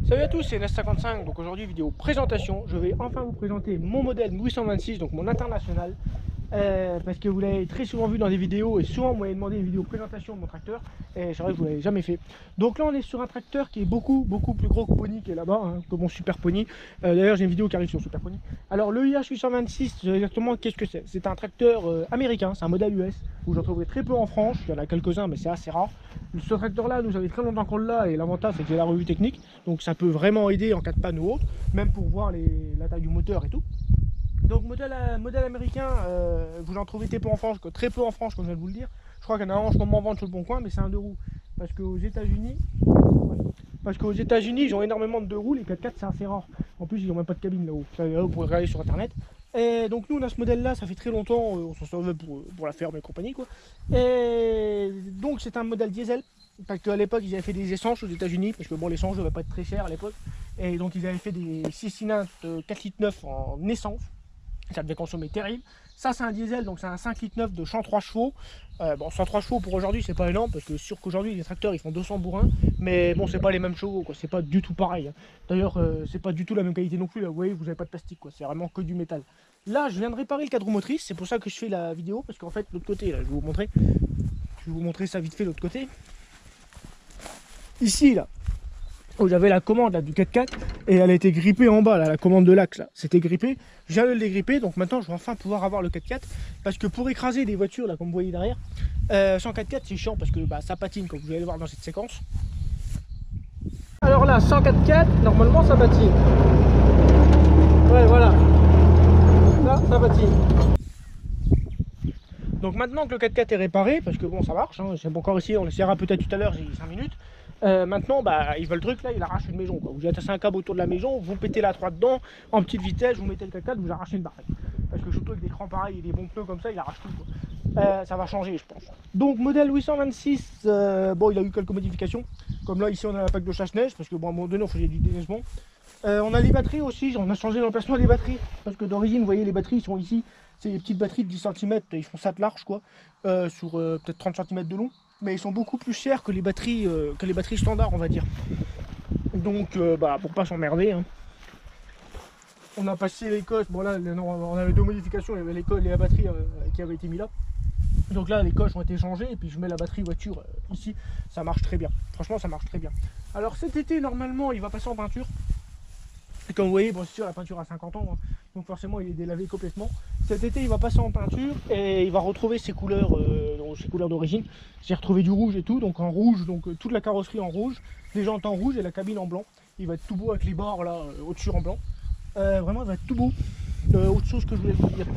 Salut à tous, c'est NES55. Donc aujourd'hui, vidéo présentation. Je vais enfin vous présenter mon modèle 826, donc mon international. Parce que vous l'avez très souvent vu dans des vidéos et souvent vous m'avez demandé une vidéo présentation de mon tracteur et c'est vrai que vous l'avez jamais fait. Donc là on est sur un tracteur qui est beaucoup plus gros que Pony qui est là-bas, hein, que mon Super Pony. D'ailleurs j'ai une vidéo qui arrive sur Super Pony. Alors le IH826 exactement qu'est-ce que c'est? C'est un tracteur américain, c'est un modèle US où j'en trouverai très peu en France, il y en a quelques-uns mais c'est assez rare. Ce tracteur là nous avait très longtemps qu'on l'a et l'avantage c'est que j'ai la revue technique, donc ça peut vraiment aider en cas de panne ou autre, même pour voir la taille du moteur et tout. Donc modèle américain, vous en trouvez très peu en France, comme je viens de vous le dire. Je crois qu'il y en a un en ce moment en vente sur le bon coin, mais c'est un 2 roues. Parce qu'aux États-Unis, ils ont énormément de 2 roues, les 4x4 c'est assez rare. En plus ils n'ont même pas de cabine là-haut, vous pouvez regarder sur internet. Et donc nous on a ce modèle là, ça fait très longtemps, on s'en servait pour la ferme et compagnie quoi. Et donc c'est un modèle diesel, parce qu'à l'époque ils avaient fait des essences aux États-Unis, parce que bon l'essence ne devait pas être très cher à l'époque. Et donc ils avaient fait des 6 cylindres 4 litres 9 en essence. Ça devait consommer terrible. Ça c'est un diesel, donc c'est un 5 litres 9 de 103 chevaux. Bon 103 chevaux pour aujourd'hui c'est pas énorme, parce que sûr qu'aujourd'hui les tracteurs ils font 200 bourrins. Mais bon c'est pas les mêmes chevaux, c'est pas du tout pareil. D'ailleurs c'est pas du tout la même qualité non plus, là, vous voyez vous avez pas de plastique, c'est vraiment que du métal. Là je viens de réparer le cadre motrice, c'est pour ça que je fais la vidéo, parce qu'en fait l'autre côté là, je vais vous montrer ça vite fait l'autre côté. Ici là, où j'avais la commande là, du 4x4 et elle a été grippée en bas, là, la commande de l'axe, c'était grippé. Je viens de le dégripper, donc maintenant je vais enfin pouvoir avoir le 4x4 parce que pour écraser des voitures, là, comme vous voyez derrière, sans 4x4 c'est chiant parce que ça patine, comme vous allez le voir dans cette séquence. Alors là, sans 4x4, normalement ça patine. Ouais, voilà. Là, ça patine. Donc maintenant que le 4x4 est réparé, parce que bon ça marche, hein, c'est encore ici, on essaiera peut-être tout à l'heure, j'ai 5 minutes. Maintenant, il veut le truc là, il arrache une maison quoi. Vous attachez un câble autour de la maison, vous pétez la 3 dedans, en petite vitesse, vous mettez le 4x4, vous arrachez une barre. Parce que surtout avec des crans pareils et des bons pneus comme ça, il arrache tout quoi. Ça va changer je pense. Donc modèle 826, bon il a eu quelques modifications. Comme là ici on a la plaque de chasse-neige, parce que bon à un moment donné on faisait du déneigement. On a les batteries aussi, on a changé l'emplacement des batteries. Parce que d'origine vous voyez les batteries sont ici. C'est des petites batteries de 10 cm, ils font ça de large quoi, sur peut-être 30 cm de long. Mais ils sont beaucoup plus chers que les batteries standards on va dire. Donc pour pas s'emmerder, hein. On a passé les coches, bon là on avait deux modifications, il y avait les coches et la batterie qui avaient été mis là. Donc là les coches ont été changées et puis je mets la batterie voiture ici, ça marche très bien. Franchement ça marche très bien. Alors cet été normalement il va passer en peinture. Et comme vous voyez, bon c'est sûr la peinture a 50 ans, hein, donc forcément il est délavé complètement. Cet été il va passer en peinture et il va retrouver ses couleurs d'origine. J'ai retrouvé du rouge et tout, donc en rouge, donc toute la carrosserie en rouge, les jantes en rouge et la cabine en blanc. Il va être tout beau avec les barres là au-dessus en blanc. Vraiment il va être tout beau. Autre chose que je voulais vous dire.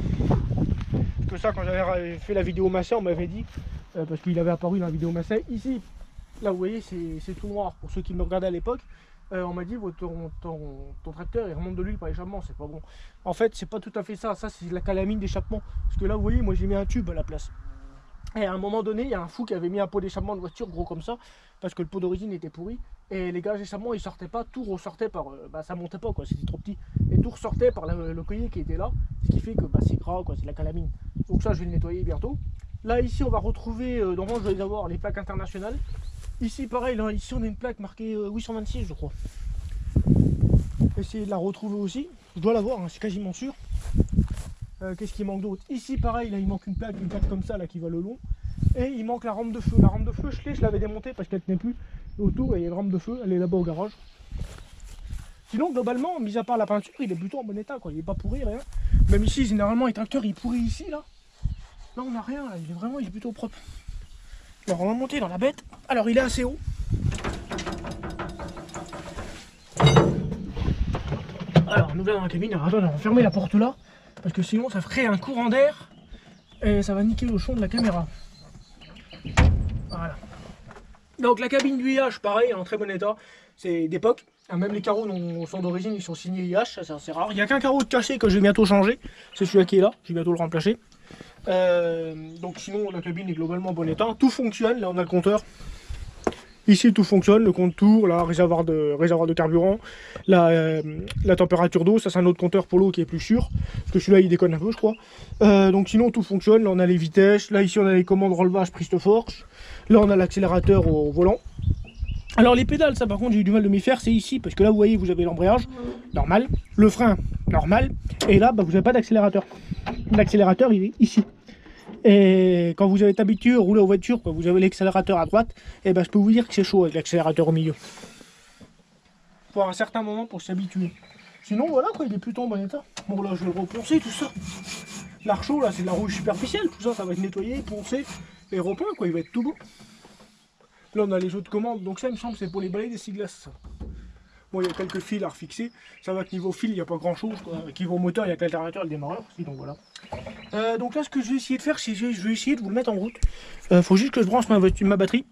Parce que ça quand j'avais fait la vidéo Massey on m'avait dit, parce qu'il avait apparu dans la vidéo Massey, ici, là vous voyez c'est tout noir pour ceux qui me regardaient à l'époque. On m'a dit ton tracteur il remonte de l'huile par l'échappement, c'est pas bon. En fait c'est pas tout à fait ça, ça c'est la calamine d'échappement. Parce que là vous voyez moi j'ai mis un tube à la place. Et à un moment donné il y a un fou qui avait mis un pot d'échappement de voiture gros comme ça, parce que le pot d'origine était pourri. Et les gages d'échappement ils sortaient pas, tout ressortait par, ça montait pas quoi, c'était trop petit. Et tout ressortait par le collier qui était là, ce qui fait que c'est gras quoi, c'est la calamine. Donc ça je vais le nettoyer bientôt. Là ici on va retrouver, normalement je vais avoir les plaques internationales. Ici pareil, là, ici on a une plaque marquée 826 je crois. Essayer de la retrouver aussi. Je dois l'avoir, hein, c'est quasiment sûr. Qu'est-ce qui manque d'autre? Ici pareil, là il manque une plaque comme ça là qui va le long. Et il manque la rampe de feu. La rampe de feu je l'avais démontée parce qu'elle tenait plus. Autour il y a une rampe de feu, elle est là-bas au garage. Sinon globalement, mis à part la peinture, il est plutôt en bon état quoi, il est pas pourri, rien. Même ici généralement les tracteurs ils pourrissent ici là. Là on n'a rien, là. Il est plutôt propre. Alors on va monter dans la bête. Alors il est assez haut. Alors nous voilà dans la cabine. Alors, attends, on va fermer la porte là. Parce que sinon ça ferait un courant d'air. Et ça va niquer le champ de la caméra. Voilà. Donc la cabine du IH, pareil, en très bon état. C'est d'époque. Même les carreaux sont d'origine, ils sont signés IH, ça c'est assez rare. Il n'y a qu'un carreau de caché que je vais bientôt changer. C'est celui-là qui est là. Je vais bientôt le remplacer. Donc sinon la cabine est globalement en bon état, tout fonctionne, là on a le compteur, ici tout fonctionne, le compte-tour, là réservoir de carburant, la température d'eau, ça c'est un autre compteur pour l'eau qui est plus sûr, parce que celui-là il déconne un peu je crois. Donc sinon tout fonctionne, là on a les vitesses, là ici on a les commandes relevage prise de force, là on a l'accélérateur au volant, Alors les pédales, ça par contre j'ai eu du mal de m'y faire, c'est ici, parce que là vous voyez vous avez l'embrayage, normal, le frein, normal, et là bah, vous n'avez pas d'accélérateur. L'accélérateur il est ici. Et quand vous avez l'habitude de rouler en voiture, quand vous avez l'accélérateur à droite, et ben je peux vous dire que c'est chaud avec l'accélérateur au milieu. Pour un certain moment pour s'habituer. Sinon voilà quoi, il est plutôt en bon état. Bon là je vais le reponcer tout ça. L'arceau là c'est de la rouge superficielle, tout ça ça va être nettoyé, poncé, et repeint quoi, il va être tout beau. Là on a les jeux de commande, donc ça il me semble c'est pour les balais des ciglasses. Bon il y a quelques fils à refixer, ça va que niveau fil il n'y a pas grand chose quoi. Avec niveau moteur il y a que l'alternateur et le démarreur aussi, donc voilà. Donc là ce que je vais essayer de faire c'est je vais essayer de vous le mettre en route. Faut juste que je branche ma batterie.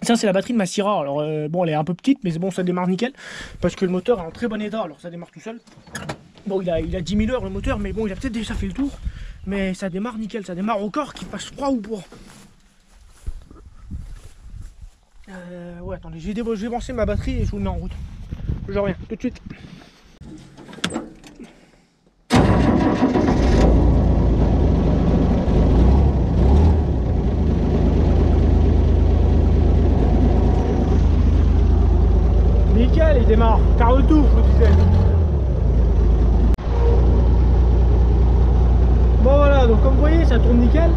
Ça c'est la batterie de ma Syrah, alors bon elle est un peu petite mais c'est bon ça démarre nickel. Parce que le moteur est en très bon état, alors ça démarre tout seul. Bon il a 10 000 heures le moteur mais bon il a peut-être déjà fait le tour. Mais ça démarre nickel, ça démarre au corps qu'il fasse froid ou pas. Ouais, attendez, je vais brancher ma batterie et je vous le mets en route. Je reviens tout de suite. Nickel, il démarre. Quart de tour, je vous disais. Bon voilà, donc comme vous voyez, ça tourne nickel.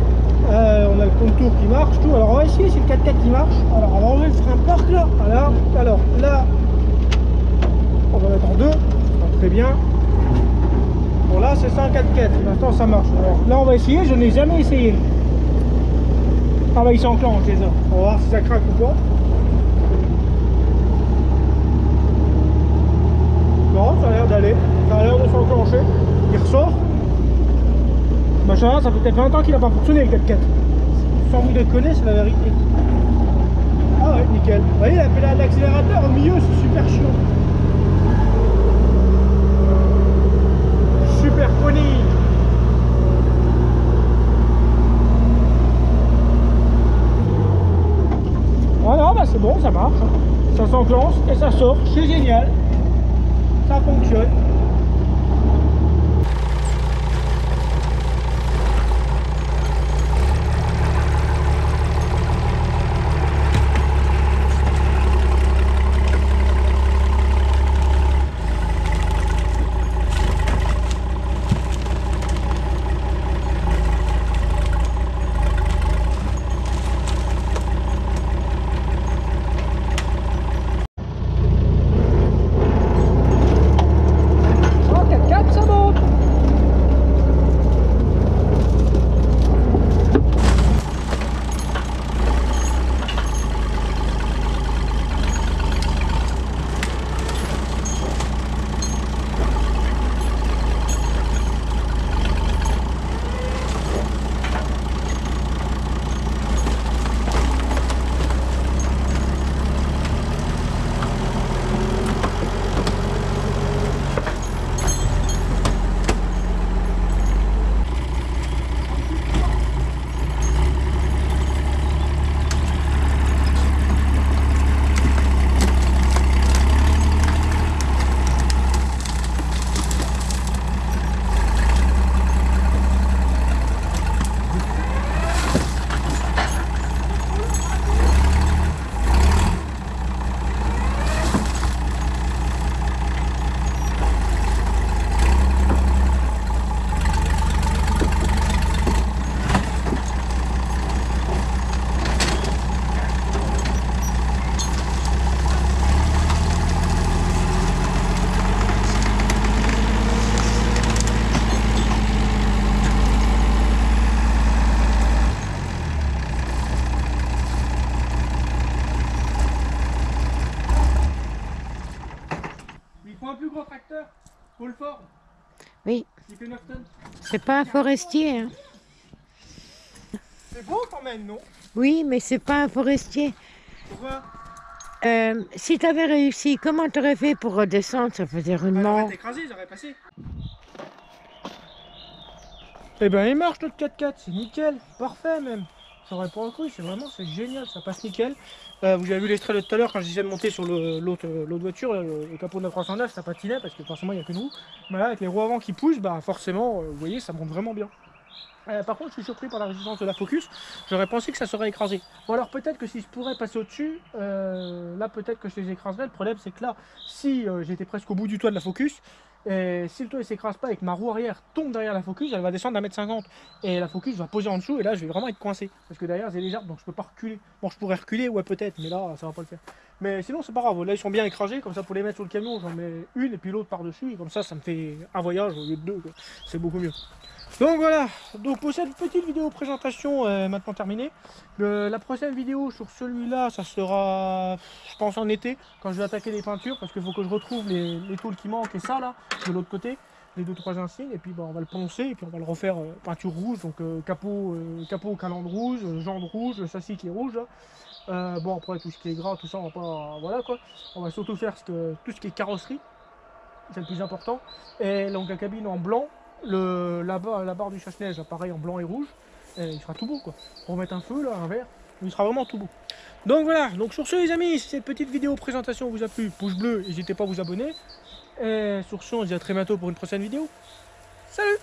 On a le compte-tour qui marche, tout. Alors on va essayer si le 4x4 qui marche. Alors on va enlever le frein parc là. Voilà. Alors là, on va mettre en deux. Très bien. Bon là c'est ça un 4x4. Maintenant ça marche. Alors là on va essayer. Je n'ai jamais essayé. Ah bah il s'enclenche déjà. On va voir si ça craque ou pas. Non, ça a l'air d'aller. Ça a l'air de s'enclencher. Il ressort. Machin, ça fait peut-être 20 ans qu'il n'a pas fonctionné le 4x4. Sans vous déconner, c'est la vérité. Ah ouais, nickel. Vous voyez, l'accélérateur au milieu, c'est super chiant. Super pony. Voilà, bah c'est bon, ça marche. Ça s'enclenche et ça sort. C'est génial. Ça fonctionne. Paul Ford. Oui. Il fait 9 tonnes. C'est pas un forestier. Hein. C'est beau quand même, non? Oui, mais c'est pas un forestier. Pourquoi? Si tu avais réussi, comment tu aurais fait pour redescendre? Ça faisait Bah, rudement. j'aurais été écrasé, j'aurais passé. Eh ben il marche notre 4x4, c'est nickel, parfait même. J'aurais pas cru, c'est génial, ça passe nickel. Vous avez vu l'extrait de tout à l'heure quand je disais de monter sur l'autre voiture, le capot de la 309, ça patinait parce que forcément il n'y a que nous. Mais là avec les roues avant qui poussent, bah forcément, vous voyez, ça monte vraiment bien. Par contre, je suis surpris par la résistance de la Focus. J'aurais pensé que ça serait écrasé. Bon, alors peut-être que si je pourrais passer au-dessus, là peut-être que je les écraserais. Le problème, c'est que là, si j'étais presque au bout du toit de la Focus, et si le toit ne s'écrase pas et que ma roue arrière tombe derrière la Focus, elle va descendre d'1,50 m. Et la Focus va poser en dessous, et là, je vais vraiment être coincé. Parce que derrière, c'est les arbres, donc je peux pas reculer. Bon, je pourrais reculer, ouais, peut-être, mais là, ça va pas le faire. Mais sinon, c'est pas grave. Là, ils sont bien écrasés, comme ça, pour les mettre sur le camion, j'en mets une et puis l'autre par-dessus. Et comme ça me fait un voyage au lieu de deux. C'est beaucoup mieux. Donc voilà, donc pour cette petite vidéo présentation maintenant terminée. La prochaine vidéo sur celui-là, ça sera, je pense, en été, quand je vais attaquer les peintures, parce qu'il faut que je retrouve les tôles qui manquent et ça là, de l'autre côté, les 2-3 insignes, et puis bah, on va le poncer, et puis on va le refaire peinture rouge, donc capot calandre rouge, jante rouge, le châssis qui est rouge là. Bon après tout ce qui est gras, tout ça, on va pas, voilà quoi. On va surtout faire tout ce qui est carrosserie, c'est le plus important, et donc la cabine en blanc. La barre du chasse-neige, pareil en blanc et rouge, et il sera tout beau quoi. Pour mettre un feu là, un verre, il sera vraiment tout beau. Donc voilà, donc sur ce les amis, si cette petite vidéo présentation vous a plu, pouce bleu, n'hésitez pas à vous abonner. Et sur ce, on se dit à très bientôt pour une prochaine vidéo. Salut!